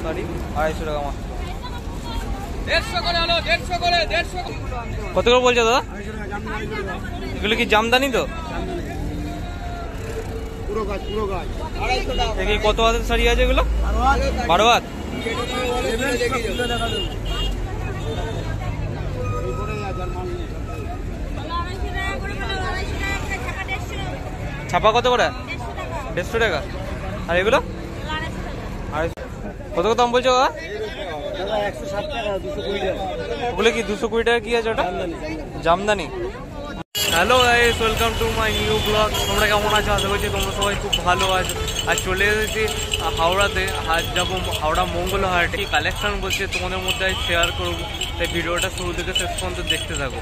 শাড়ি 250 টাকা মাত্র। 150 করে হলো, 150 করে, 150। কত করে বলছো দাদা? এগুলো কি জামদানি তো? পুরো গাছ, পুরো গাছ 250 টাকা। দেখি কত হাতের শাড়ি আছে এগুলো? 12 হাত। ছাপা কত করে? 150 টাকা। আর এগুলো কত কত দাম বলছো দাদা? 160 টাকা, 220 টাকা। ওগুলো কি 220 টাকা? কি আছে ওটা? Jamdani. Hello guys, welcome to my new blog. তোমরা কেমন আছো? আশা করছি তোমরা সবাই খুব ভালো আছো। আর চলে এসেছি হাওড়াতে। আজ যাবো হাওড়া মঙ্গল হাটে। কি কালেকশন বলছে তোমাদের মধ্যে আজ শেয়ার করবো, তাই ভিডিওটা শুরু থেকে শেষ পর্যন্ত দেখতে থাকো।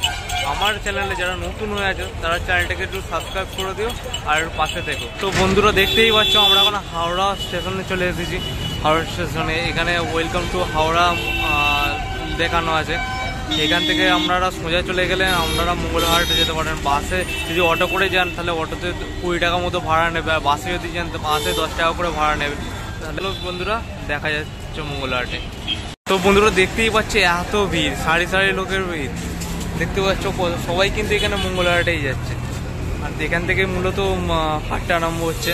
আমার চ্যানেলে যারা নতুন হয়ে আছে তারা চ্যানেলটাকে একটু সাবস্ক্রাইব করে দিও আর পাশে থেকো। তো বন্ধুরা দেখতেই পাচ্ছ আমরা এখন হাওড়া স্টেশনে চলে এসেছি। হাওড়া স্টেশনে এখানে ওয়েলকাম টু হাওড়া দেখানো আছে। এখান থেকে আপনারা সোজা চলে গেলে আপনারা মঙ্গলহাটে যেতে পারেন। বাসে যদি অটো করে যান তাহলে অটোতে 20 টাকা মতো ভাড়া নেবে, আর বাসে যদি যান তো বাসে 10 টাকা করে ভাড়া নেবে। তাহলে বন্ধুরা দেখা যাচ্ছে মঙ্গলহাটে। তো বন্ধুরা দেখতেই পাচ্ছে এত ভিড়, সারি সারি লোকের ভিড় দেখতে পাচ্ছ। সবাই কিন্তু এখানে মঙ্গলহাটেই যাচ্ছে, আর এখান থেকে মূলত হাটটা আরম্ভ হচ্ছে।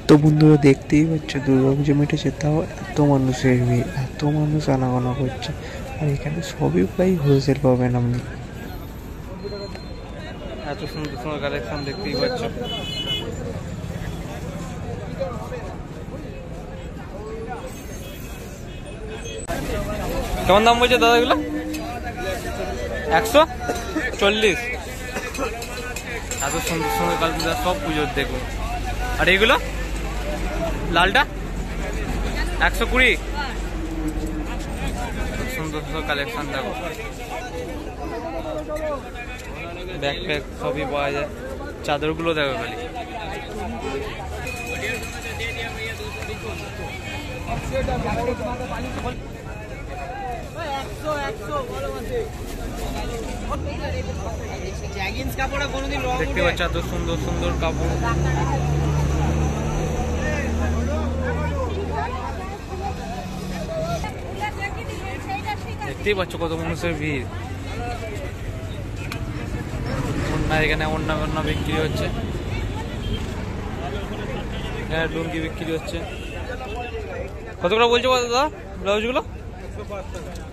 তো বন্ধুরা দেখতেই পাচ্ছ দুর্গাপুজো মিটেছে, তাও এত মানুষের ভিড়, এত মানুষ আনাগোনা করছে। আর এখানে সবই প্রায় হোলসেল পাবেন আপনি। এত সুন্দর সুন্দর কালেকশন দেখতেই পাচ্ছ। কেমন দাম বলছে দাদা এগুলো? 140। এত সুন্দর সুন্দর কালেকশন সব পুজোর দেখুন। আর এগুলো লালটা 120। সুন্দর সুন্দর কালেকশন দেখো, ব্যাগ প্যাক সবই পাওয়া যায়। চাদরগুলো দেখো খালি। দেখতে পাচ্ছ এত সুন্দর সুন্দর কাপড়। দেখতেই পাচ্ছ কত মানুষের ভিড়। এখানে অন্য অন্য বিক্রি হচ্ছে, লুঙ্গি বিক্রি হচ্ছে। কত করে বলছো দাদা ব্লাউজগুলো?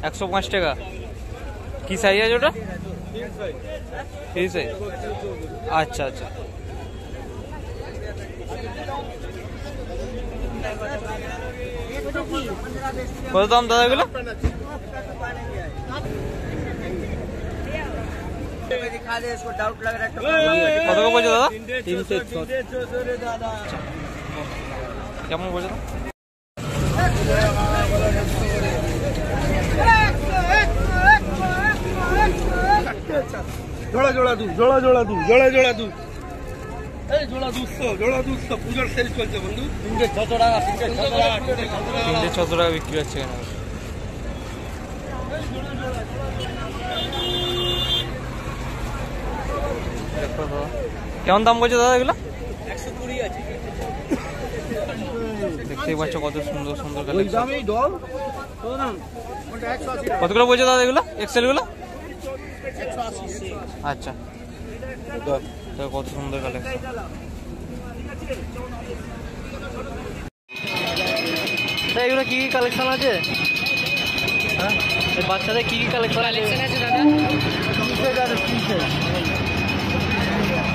105 টাকা। কি সাইজ আছে ওটা? Free size. আচ্ছা আচ্ছা। কত দাম দাদা এগুলো? কত করে বলছো দাদা? 300। কেমন বলছো? জোড়া জোড়া দু, জোড়া জোড়া দু, জোড়া জোড়া দু। এই জোড়া 200, জোড়া 200। পূজার সেল চলছে বন্ধু। 306 টাকা, 306 টাকা, 306 টাকা বিক্রি হচ্ছে এখানে। কেমন দাম বলছো দাদা এগুলো? 120 আছে। দেখতেই পাচ্ছ কত সুন্দর সুন্দর ওই কালেকশন। দামেই ডল। তো দাম ওটা 180 টাকা। কত করে বলছো দাদা এগুলো? এক্সেল গুলো 180। আচ্ছা, তো কত সুন্দর কালেকশন। এগুলো কি কি কালেকশন আছে? হ্যাঁ, বাচ্চাদের কি কি কালেকশন আছে দাদা?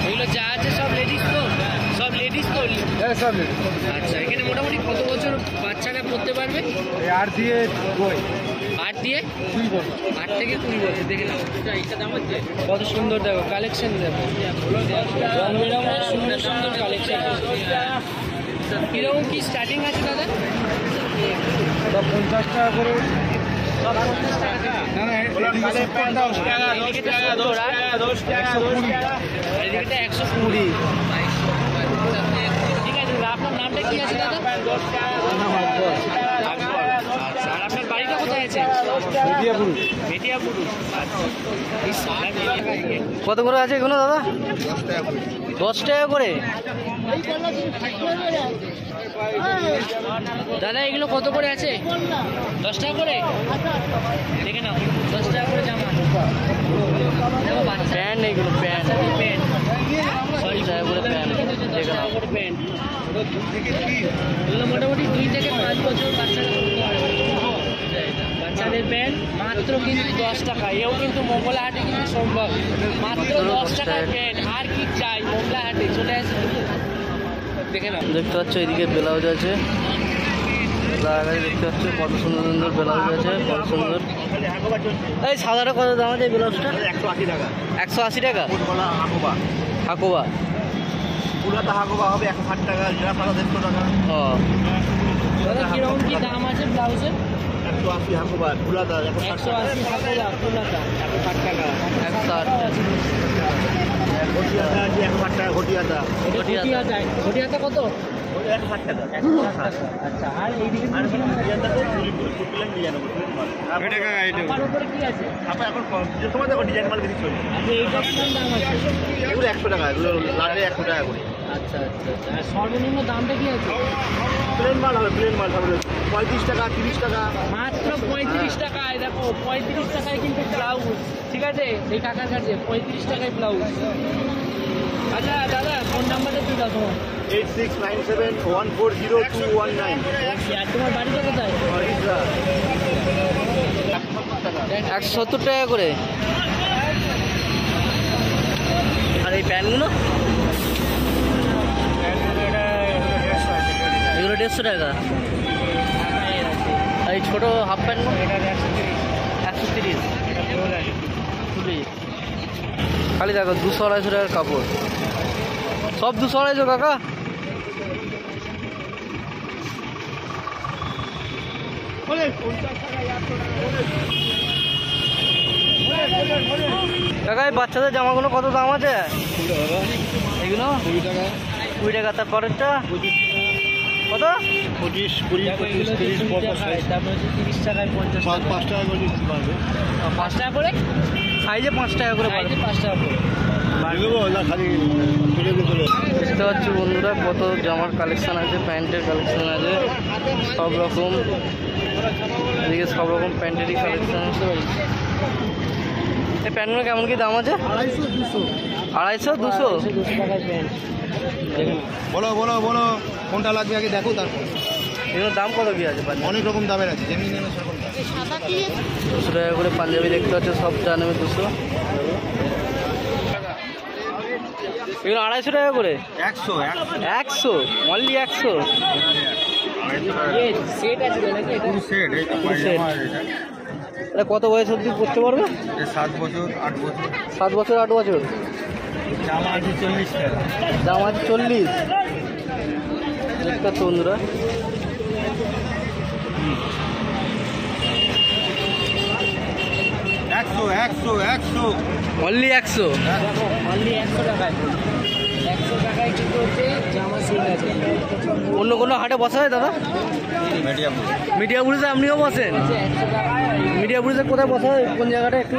এগুলো যা আছে সব লেডিস তো? সব লেডিস তো? হ্যাঁ সব লেডিস। আচ্ছা, এখানে মোটামুটি কত বছর বাচ্চারা পড়তে পারবে? 8 দিয়ে 2। 8 দিয়ে 20 বছর। 8 থেকে 20 বছর। দেখে নাও এইটা দাম হচ্ছে কত সুন্দর, দেখো কালেকশন দেখো, রং বেরঙের সুন্দর সুন্দর কালেকশন। কিরকম কি স্টার্টিং আছে দাদা? 50 টাকা করে। সব 50 টাকা। না না, এদিকে 10 টাকা, 10 টাকা, 10 টাকা, 10 টাকা, 120। এদিকে 120। ঠিক আছে, আপনার নামটা কি আছে দাদা? 10 টাকা। আচ্ছা, আর আপনার বাড়িটা কোথায় আছে? মেদিয়াপুর। মেদিয়াপুর। কত করে আছে এগুলো দাদা? 10 টাকা করে। দাদা এগুলো কত করে আছে? 10 টাকা করে দেখে নাও, 10 টাকা করে জামা। দেখো বাচ্চা প্যান্ট, এগুলো প্যান্ট, প্যান্ট 10 টাকা করে প্যান্ট দেখে নাও। প্যান্ট এগুলো মোটামুটি 2 থেকে 5 বছর বাচ্চাদের প্যান্ট মাত্র কিন্তু 10 টাকা। এও কিন্তু মঙ্গলা হাটে কিন্তু সম্ভব, মাত্র 10 টাকায় প্যান্ট। আর কি চাই, মঙ্গলা হাটে চলে আসে দেখে নাও। দেখতে পাচ্ছ এদিকে ব্লাউজ আছে, দেখতে পাচ্ছ কত সুন্দর সুন্দর ব্লাউজ আছে, কত সুন্দর। এই সাদাটা কত দাম আছে এই ব্লাউজটা? 180 টাকা। 180 টাকা হাকোবা। পুরাটা হাকোবা হবে 160 টাকা, জেরা সাদা 150 টাকা। ও দাদা কিরকম কি দাম আছে ব্লাউজের? 180 হাকোবা, পুরাটা 180 হাকোবা, পুরাটা 160 টাকা। 160 ঘটিয়াটা আছে 160 টাকা। ঘটিয়াটা ঘটিয়াটা কত? 160 টাকা। আচ্ছা, আর এইদিকে আমার উপরে কি আছে? আপনার এখন যে সময় দেখো ডিজাইন মাল বেশি চলছে। আচ্ছা, এইটা কি দাম আছে? এগুলো 100 টাকা, এগুলো লাটে 100 টাকা করে। আচ্ছা আচ্ছা আচ্ছা, আর সর্বনিম্ন দামটা কি আছে? প্লেন মাল হবে, প্লেন মাল হবে 35 টাকা, 30 টাকা। মাত্র 35 টাকায়। দেখো 35 টাকায় কিন্তু ব্লাউজ, ঠিক আছে? এই কাকার কাছে 35 টাকায় ব্লাউজ। আচ্ছা দাদা, ফোন নাম্বারটা কি দাও তোমার? 8697140219। আর তোমার বাড়িটা কোথায়? 170 টাকা করে। আর এই প্যান্টগুলো এগুলো 150 টাকা। আর এই ছোটো হাফ প্যান্টগুলো 130। খালি দেখো 200-250 টাকার কাপড়, সব 200-250 কাকা। কাকা এই বাচ্চাদের জামাগুলো কত দাম আছে? এগুলো 20 টাকা। তার পরেরটা কত? 25, 20, 25, 30, 35। তারপরে 30 টাকায় 50 5 টাকা করে দিতে পারবে। 5 টাকা করে সাইজে, 5 টাকা করে, 5 টাকা করে। দেখতে পাচ্ছি বন্ধুরা কত জামার কালেকশন আছে, প্যান্টের কালেকশন আছে, সব রকম। এদিকে সব রকম প্যান্টেরই কালেকশন আছে। এই প্যান্টগুলো কেমন কি দাম আছে? 250, 200 টাকার প্যান্ট। বলো বলো বলো কোনটা লাগবে আগে দেখো, তারপর এগুলোর দাম কত কি আছে? অনেক রকম দামের আছে, যেমনি নেবে সেরকম দাম। 200 টাকা করে পাঞ্জাবি দেখতে পাচ্ছ, সব চা নেবে 200। এগুলো 250 টাকা করে। 100 অনলি 100। এটা কত বয়স অবধি পড়তে পারবে? 7 বছর 8 বছর। 7 বছর 8 বছর। জামা আছে 40 টাকা। দাম আছে 40। দেখতে পাচ্ছ বন্ধুরা, অনলি 100। অনলি 100 টাকায়। 100 টাকায় কিন্তু হচ্ছে জামা সেল আছে। অন্য কোনো হাটে বসা হয় দাদা? মিডিয়াপুরে আপনিও বসেন? মিডিয়াপুরে কোথায় বসা হয়, কোন জায়গাটা একটু?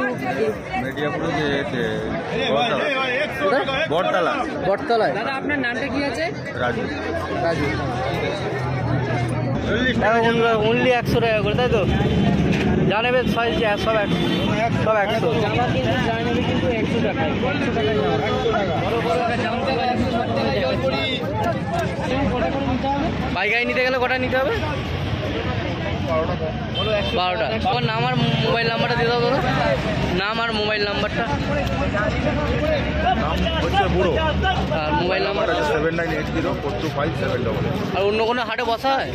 বটতলায়। দাদা আপনার নামটা কি আছে? রাজু। দেখো বন্ধুরা অনলি 100 টাকা করে, তাই তো? যা নেবে সব 100। জামা কিন্তু যা নেবে কিন্তু 100 টাকায়। 100 টাকায় পাইকারি নিতে গেলে কটা নিতে হবে? 12টা। তোমার নাম আর মোবাইল নাম্বারটা দিয়ে দাও দাদা। নাম আর মোবাইল নাম্বারটা। আর মোবাইল নাম্বার 7980425788। আর অন্য কোনো হাটে বসা হয়?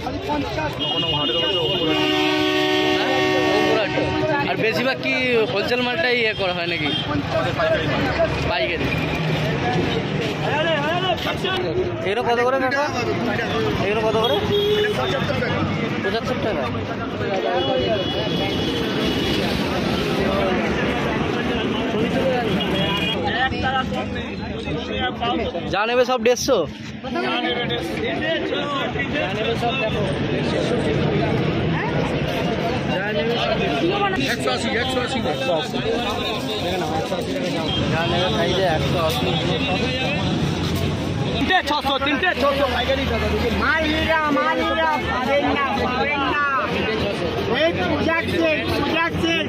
আর বেশিরভাগ কি হোলসেল মালটাই ইয়ে করা হয় নাকি? পাইকারি। এগুলো কত করে কাকা? এগুলো কত করে? 75 টাকা। যা নেবে সব 150। সব দেখো 180 যা নেবে সাইজে 180। তিনটে 600 পাইকারি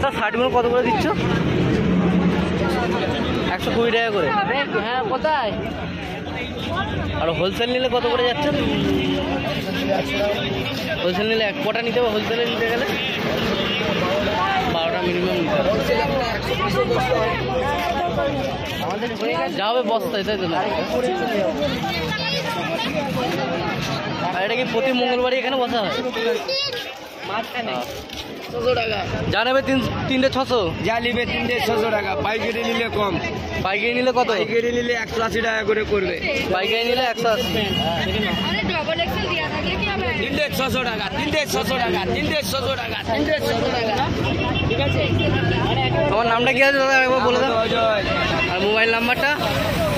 দাদা শার্টগুলো কত করে দিচ্ছ? 120 টাকা করে। হ্যাঁ কোথায়? আর হোলসেল নিলে কত করে যাচ্ছে? হোলসেল নিলে এক কটা নিতে হবে? হোলসেলে নিতে গেলে 12টা মিনিমাম নিতে হবে। যাবে বস্তায়, তাই তো না? আর এটা কি প্রতি মঙ্গলবারই এখানে বসা হয়? জানাবে 3টে 600, যা নিবে 3টে 600 টাকা, পাইকারি নিলে কম। পাইকারি নিলে কত? পাইকারি নিলে 180 টাকা করে করবে। পাইকারি নিলে 180। 3টে 600 টাকা, 3টে 600 টাকা, 3টে 600 টাকা, 3টে 600 টাকা। ঠিক আছে? তোমার নামটা কি আছে দাদা একবার বলে দাও, অজয়। আর মোবাইল নাম্বারটা?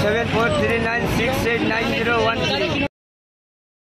7439689013।